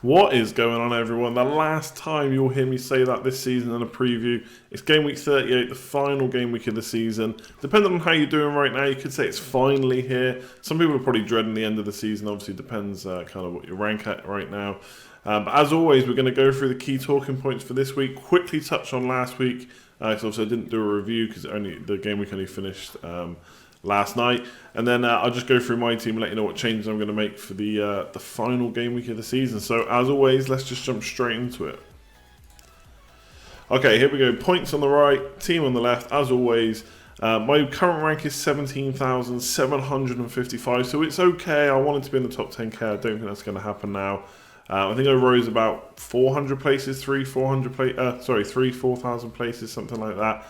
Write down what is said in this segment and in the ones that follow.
What is going on, everyone? The last time you'll hear me say that this season in a preview, it's game week 38, the final game week of the season. Depending on how you're doing right now, you could say it's finally here. Some people are probably dreading the end of the season. Obviously, depends kind of what you rank at right now. But as always, we're going to go through the key talking points for this week. Quickly touch on last week. So obviously I didn't do a review because the game week only finished last night, and then I'll just go through my team and let you know what changes I'm going to make for the final game week of the season. So as always, let's just jump straight into it. Okay, here we go. Points on the right, team on the left. As always, my current rank is 17,755, so it's okay. I wanted to be in the top 10k. I don't think that's going to happen now. I think I rose about 400 places, 4,000 places, something like that.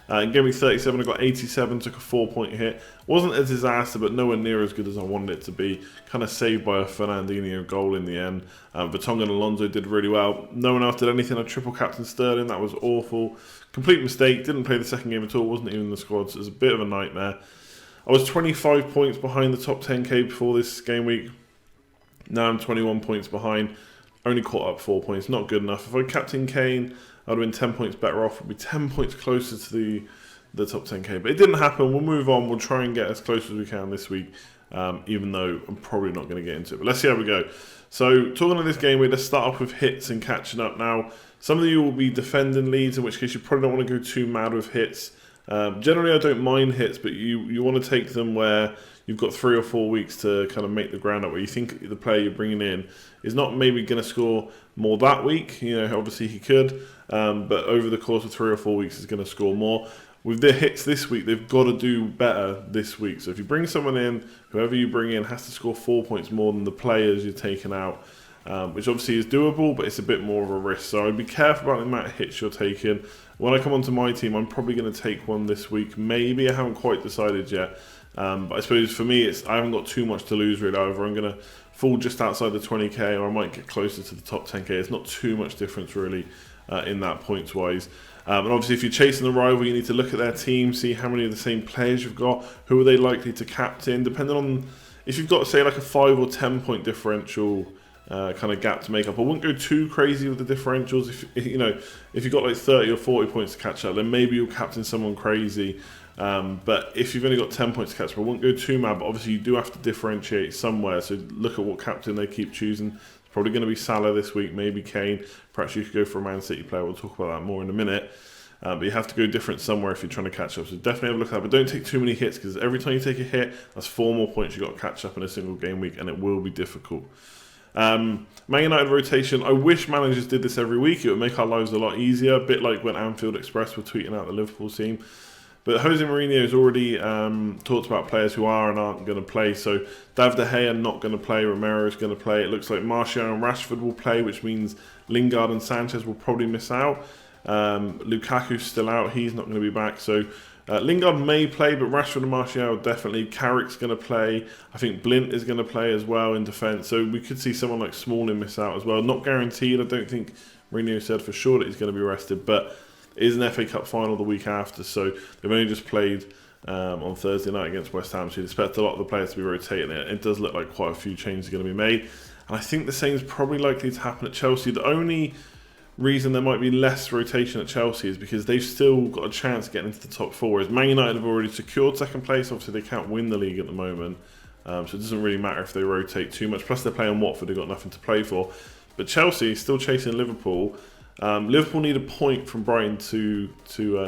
In game week 37, I got 87, took a 4-point hit. Wasn't a disaster, but nowhere near as good as I wanted it to be. Kind of saved by a Fernandinho goal in the end. Vertonghen and Alonso did really well. No one else did anything. I triple captain Sterling. That was awful. Complete mistake. Didn't play the second game at all. Wasn't even in the squad, so it was a bit of a nightmare. I was 25 points behind the top 10k before this game week. Now I'm 21 points behind. Only caught up 4 points. Not good enough. If I captain Kane, I'd have been 10 points better off. I'd be 10 points closer to the top 10k. But it didn't happen. We'll move on. We'll try and get as close as we can this week, even though I'm probably not going to get into it. But let's see how we go. So, talking of this game, let's start off with hits and catching up. Now, some of you will be defending leads, in which case you probably don't want to go too mad with hits. Generally, I don't mind hits, but you want to take them where you've got 3 or 4 weeks to kind of make the ground up, where you think the player you're bringing in is not maybe going to score more that week. You know, obviously he could, but over the course of 3 or 4 weeks, he's going to score more. With the hits this week, they've got to do better this week. So if you bring someone in, whoever you bring in has to score 4 points more than the players you're taking out, which obviously is doable, but it's a bit more of a risk. So I'd be careful about the amount of hits you're taking. When I come onto my team, I'm probably going to take one this week. Maybe, I haven't quite decided yet. But I suppose for me, I haven't got too much to lose really. Either I'm going to fall just outside the 20k, or I might get closer to the top 10k. It's not too much difference really in that points wise. And obviously, if you're chasing a rival, you need to look at their team, see how many of the same players you've got, who are they likely to captain, depending on if you've got, say, like a 5 or 10 point differential kind of gap to make up. I wouldn't go too crazy with the differentials. If you've got like 30 or 40 points to catch up, then maybe you'll captain someone crazy. But if you've only got 10 points to catch up, I wouldn't go too mad. But obviously, you do have to differentiate somewhere. So look at what captain they keep choosing. It's probably going to be Salah this week, maybe Kane. Perhaps you could go for a Man City player. We'll talk about that more in a minute. But you have to go different somewhere if you're trying to catch up. So definitely have a look at that. But don't take too many hits, because every time you take a hit, that's 4 more points you've got to catch up in a single game week, and it will be difficult. Man United rotation. I wish managers did this every week. It would make our lives a lot easier. A bit like when Anfield Express were tweeting out the Liverpool team. But Jose Mourinho has already talked about players who are and aren't going to play. So Dav De Gea not going to play. Romero is going to play. It looks like Martial and Rashford will play, which means Lingard and Sanchez will probably miss out. Lukaku's still out. He's not going to be back. So Lingard may play, but Rashford and Martial definitely. Carrick's going to play. I think Blint is going to play as well in defence. So we could see someone like Smalling miss out as well. Not guaranteed. I don't think Mourinho said for sure that he's going to be rested, but it is an FA Cup final the week after. So they've only just played on Thursday night against West Ham. So you'd expect a lot of the players to be rotating it. It does look like quite a few changes are going to be made. And I think the same is probably likely to happen at Chelsea. The only reason there might be less rotation at Chelsea is because they've still got a chance of getting into the top 4, whereas Man United have already secured second place. Obviously, they can't win the league at the moment, so it doesn't really matter if they rotate too much. Plus, they're playing Watford, they've got nothing to play for. But Chelsea is still chasing Liverpool. Liverpool need a point from Brighton to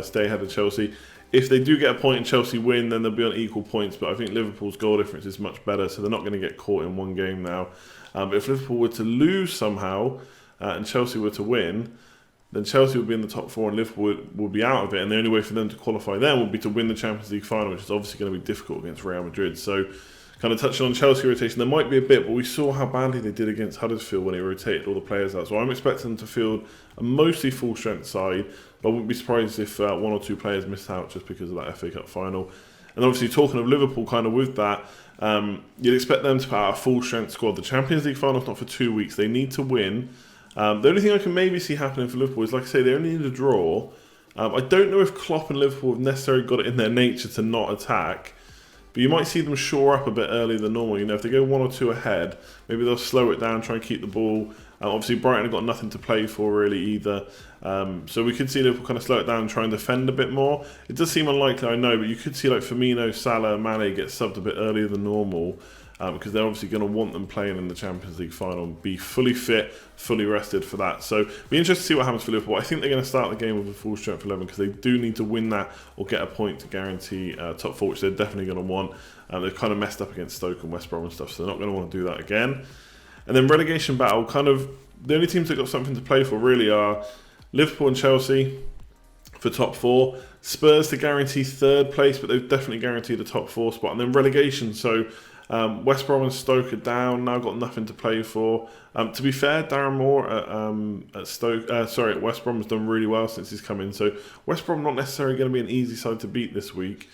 stay ahead of Chelsea. If they do get a point and Chelsea win, then they'll be on equal points. But I think Liverpool's goal difference is much better, so they're not going to get caught in one game now. But if Liverpool were to lose somehow, and Chelsea were to win, then Chelsea would be in the top 4 and Liverpool would be out of it. And the only way for them to qualify then would be to win the Champions League final, which is obviously going to be difficult against Real Madrid. So, kind of touching on Chelsea rotation, there might be a bit, but we saw how badly they did against Huddersfield when they rotated all the players out. So I'm expecting them to field a mostly full-strength side, but I wouldn't be surprised if 1 or 2 players missed out just because of that FA Cup final. And obviously, talking of Liverpool, kind of with that, you'd expect them to put out a full-strength squad. The Champions League final's not for 2 weeks. They need to win. The only thing I can maybe see happening for Liverpool is, like I say, they only need a draw. I don't know if Klopp and Liverpool have necessarily got it in their nature to not attack, but you might see them shore up a bit earlier than normal. You know, if they go 1 or 2 ahead, maybe they'll slow it down, try and keep the ball Obviously, Brighton have got nothing to play for really either. So we could see Liverpool kind of slow it down and try and defend a bit more. It does seem unlikely, I know, but you could see like Firmino, Salah, Mane get subbed a bit earlier than normal. Because they're obviously going to want them playing in the Champions League final and be fully fit, fully rested for that. So be interested to see what happens for Liverpool. I think they're going to start the game with a full strength 11 because they do need to win that or get a point to guarantee top 4, which they're definitely going to want. They've kind of messed up against Stoke and West Brom and stuff, so they're not going to want to do that again. And then relegation battle, kind of the only teams that got something to play for really are Liverpool and Chelsea for top 4. Spurs to guarantee 3rd place, but they've definitely guaranteed a top 4 spot. And then relegation, so West Brom and Stoke are down, now got nothing to play for. To be fair, Darren Moore at West Brom has done really well since he's come in. So West Brom not necessarily going to be an easy side to beat this week.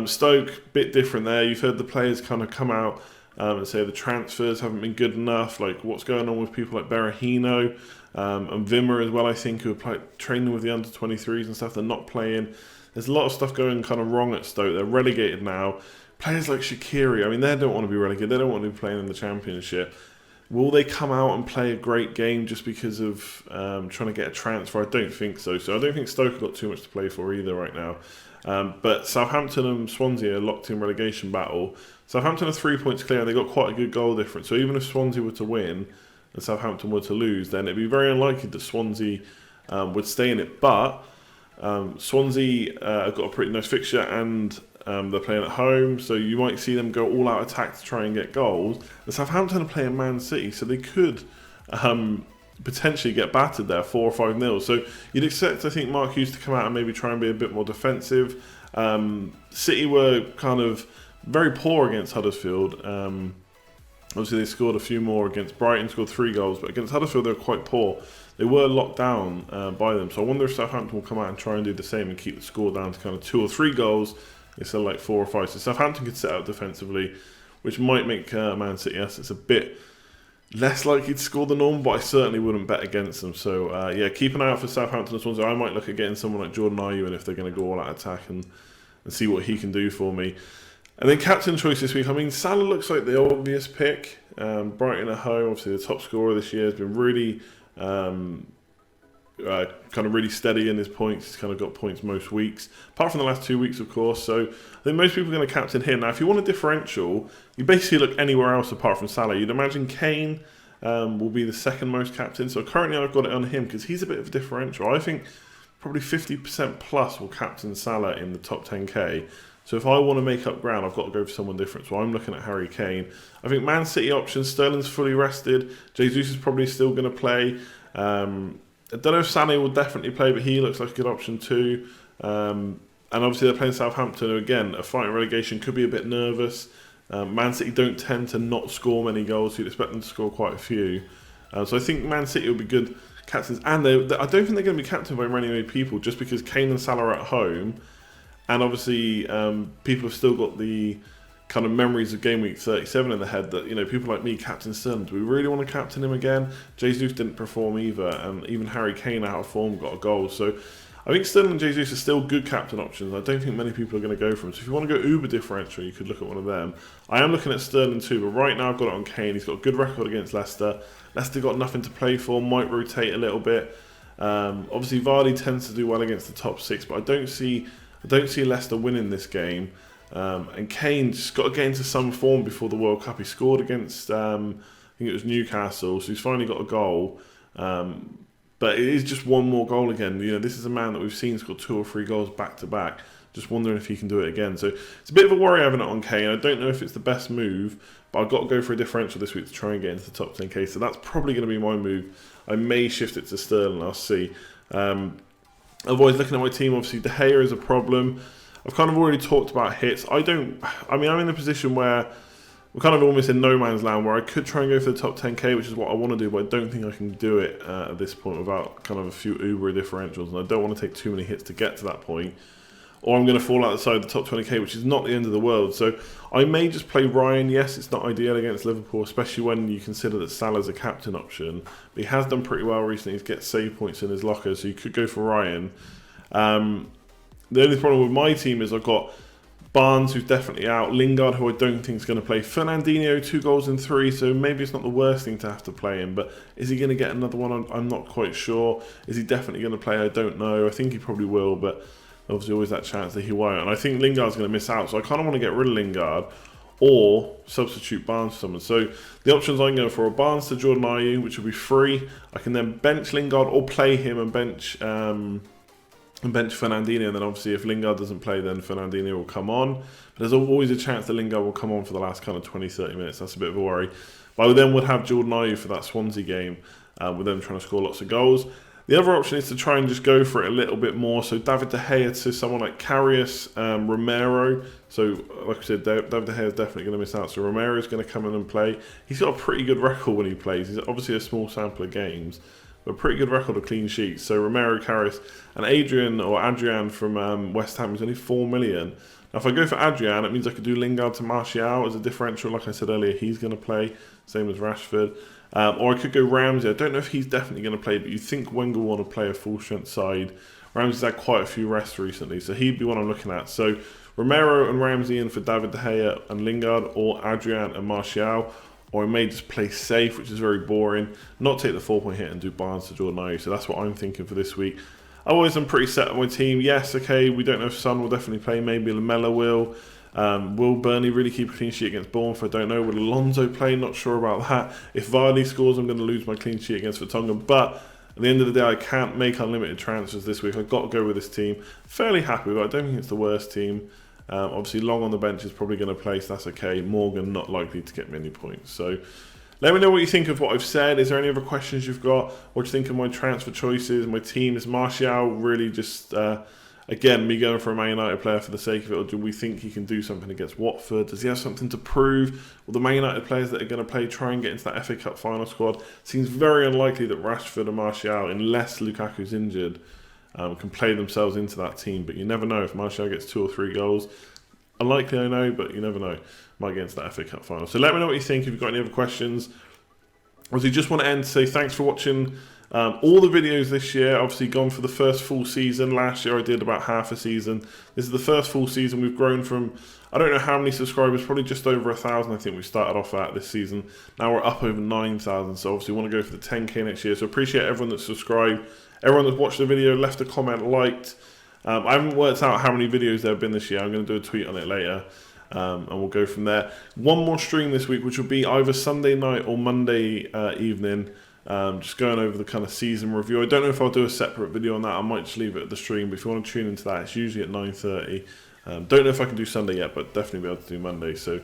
Stoke, bit different there. You've heard the players kind of come out and say the transfers haven't been good enough. Like what's going on with people like Berahino and Wimmer as well, I think, who are training with the under-23s and stuff. They're not playing. There's a lot of stuff going kind of wrong at Stoke. They're relegated now. Players like Shaqiri, I mean, they don't want to be relegated. They don't want to be playing in the Championship. Will they come out and play a great game just because of trying to get a transfer? I don't think so. So I don't think Stoke have got too much to play for either right now. But Southampton and Swansea are locked in relegation battle. Southampton are 3 points clear. They got quite a good goal difference. So even if Swansea were to win and Southampton were to lose, then it'd be very unlikely that Swansea would stay in it. But Swansea have got a pretty nice fixture and they're playing at home, so you might see them go all-out attack to try and get goals. And Southampton are playing Man City, so they could potentially get battered there, 4 or 5-0. So you'd expect, I think, Mark Hughes to come out and maybe try and be a bit more defensive. City were kind of very poor against Huddersfield. Obviously, they scored a few more against Brighton, scored 3 goals, but against Huddersfield, they were quite poor. They were locked down by them, so I wonder if Southampton will come out and try and do the same and keep the score down to kind of 2 or 3 goals instead of like 4 or 5. So Southampton could set out defensively, which might make Man City assets a bit less likely to score the norm, but I certainly wouldn't bet against them. So yeah, keep an eye out for Southampton as well. I might look at getting someone like Jordan Ayew in if they're going to go all out attack and see what he can do for me. And then captain choice this week. I mean, Salah looks like the obvious pick. Brighton at home, obviously the top scorer this year, has been really kind of really steady in his points. He's kind of got points most weeks, apart from the last 2 weeks, of course. So I think most people are going to captain him. Now, if you want a differential, you basically look anywhere else apart from Salah. You'd imagine Kane will be the second most captain. So currently I've got it on him because he's a bit of a differential. I think probably 50% plus will captain Salah in the top 10k. So if I want to make up ground, I've got to go for someone different. So I'm looking at Harry Kane. I think Man City options, Sterling's fully rested. Jesus is probably still going to play. I don't know if Sané will definitely play, but he looks like a good option too. And obviously they're playing Southampton, who again, a fighting relegation, could be a bit nervous. Man City don't tend to not score many goals, so you'd expect them to score quite a few. So I think Man City will be good captains. And I don't think they're going to be captained by many people, just because Kane and Salah are at home. And obviously people have still got the kind of memories of Gameweek 37 in the head that, you know, people like me, Captain Sterling, do we really want to captain him again? Jesus didn't perform either, and even Harry Kane out of form got a goal. So I think Sterling and Jesus are still good captain options. I don't think many people are going to go for him. So if you want to go uber differential, you could look at one of them. I am looking at Sterling too, but right now I've got it on Kane. He's got a good record against Leicester. Leicester got nothing to play for, might rotate a little bit. Obviously Vardy tends to do well against the top 6, but I don't see Leicester winning this game. And Kane just got to get into some form before the World Cup. He scored against, I think it was Newcastle, so he's finally got a goal. But it is just one more goal again. You know, this is a man that we've seen score 2 or 3 goals back to back. Just wondering if he can do it again. So it's a bit of a worry having it on Kane. I don't know if it's the best move, but I've got to go for a differential this week to try and get into the top 10k. So that's probably going to be my move. I may shift it to Sterling. I'll see. Otherwise, looking at my team, obviously De Gea is a problem. I've kind of already talked about hits. I'm in a position where we're kind of almost in no man's land, where I could try and go for the top 10k, which is what I want to do, but I don't think I can do it at this point without kind of a few uber differentials, and I don't want to take too many hits to get to that point. Or I'm going to fall outside the top 20k, which is not the end of the world. So I may just play Ryan. Yes, it's not ideal against Liverpool, especially when you consider that Salah's a captain option. But he has done pretty well recently. He's get save points in his locker, so you could go for Ryan. The only problem with my team is I've got Barnes, who's definitely out. Lingard, who I don't think is going to play. Fernandinho, 2 goals in 3, so maybe it's not the worst thing to have to play him. But is he going to get another one? I'm not quite sure. Is he definitely going to play? I don't know. I think he probably will, but obviously always that chance that he won't. And I think Lingard's going to miss out, so I kind of want to get rid of Lingard or substitute Barnes for someone. So the options I'm going for are Barnes to Jordan Ayew, which will be free. I can then bench Lingard or play him and bench Fernandinho, and then obviously if Lingard doesn't play, then Fernandinho will come on. But there's always a chance that Lingard will come on for the last kind of 20-30 minutes. That's a bit of a worry. But I then would have Jordan Ayew for that Swansea game, with them trying to score lots of goals. The other option is to try and just go for it a little bit more. So David De Gea to someone like Karius, Romero. So like I said, David De Gea is definitely going to miss out. So Romero is going to come in and play. He's got a pretty good record when he plays. He's obviously a small sample of games, but a pretty good record of clean sheets. So Romero, Karius, and Adrian from West Ham is only 4 million. Now if I go for Adrian, it means I could do Lingard to Martial as a differential. Like I said earlier, he's going to play, same as Rashford. Or I could go Ramsey. I don't know if he's definitely going to play, but you think Wenger will want to play a full-strength side. Ramsey's had quite a few rests recently, so he'd be one I'm looking at. So Romero and Ramsey in for David De Gea and Lingard, or Adrian and Martial. Or I may just play safe, which is very boring, not take the 4-point hit and do Barnes to Jordan Ayew. So that's what I'm thinking for this week. Otherwise, I'm pretty set on my team. Yes, okay, we don't know if Son will definitely play. Maybe Lamella will. Will Burnley really keep a clean sheet against Bournemouth? I don't know. Will Alonso play? Not sure about that. If Vardy scores, I'm going to lose my clean sheet against Vertonghen. But at the end of the day, I can't make unlimited transfers this week. I've got to go with this team. Fairly happy with it. I don't think it's the worst team. Obviously, Long on the bench is probably going to play, so that's okay. Morgan not likely to get many points. So let me know what you think of what I've said. Is there any other questions you've got? What do you think of my transfer choices? My team is Martial really just... Again, me going for a Man United player for the sake of it, or do we think he can do something against Watford? Does he have something to prove? Will the Man United players that are going to play try and get into that FA Cup final squad? Seems very unlikely that Rashford and Martial, unless Lukaku's injured, can play themselves into that team. But you never know if Martial gets 2 or 3 goals. Unlikely, I know, but you never know. Might get into that FA Cup final. So let me know what you think. If you've got any other questions. Obviously, just want to end to say thanks for watching all the videos this year. Obviously gone for the first full season. Last year I did about half a season. This is the first full season. We've grown from, I don't know how many subscribers, probably just over 1,000 I think we started off at this season. Now we're up over 9,000, so obviously want to go for the 10k next year. So appreciate everyone that's subscribed, everyone that's watched the video, left a comment, liked. I haven't worked out how many videos there have been this year. I'm going to do a tweet on it later. And we'll go from there. One more stream this week, which will be either Sunday night or Monday evening. Just going over the kind of season review. I don't know if I'll do a separate video on that. I might just leave it at the stream, but if you want to tune into that, it's usually at 9:30. Don't know if I can do Sunday yet, but definitely be able to do Monday. So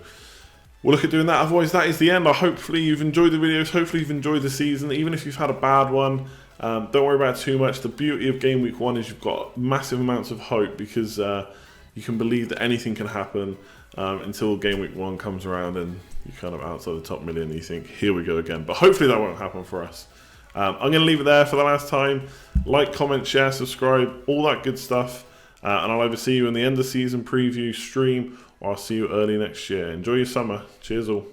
we'll look at doing that. Otherwise, that is the end. Hopefully you've enjoyed the videos. Hopefully you've enjoyed the season. Even if you've had a bad one, don't worry about it too much. The beauty of Game Week 1 is you've got massive amounts of hope, because you can believe that anything can happen until Game Week 1 comes around and you're kind of outside the top million and you think, here we go again. But hopefully that won't happen for us. I'm going to leave it there for the last time. Like, comment, share, subscribe, all that good stuff. And I'll either see you in the end of season preview stream, or I'll see you early next year. Enjoy your summer. Cheers all.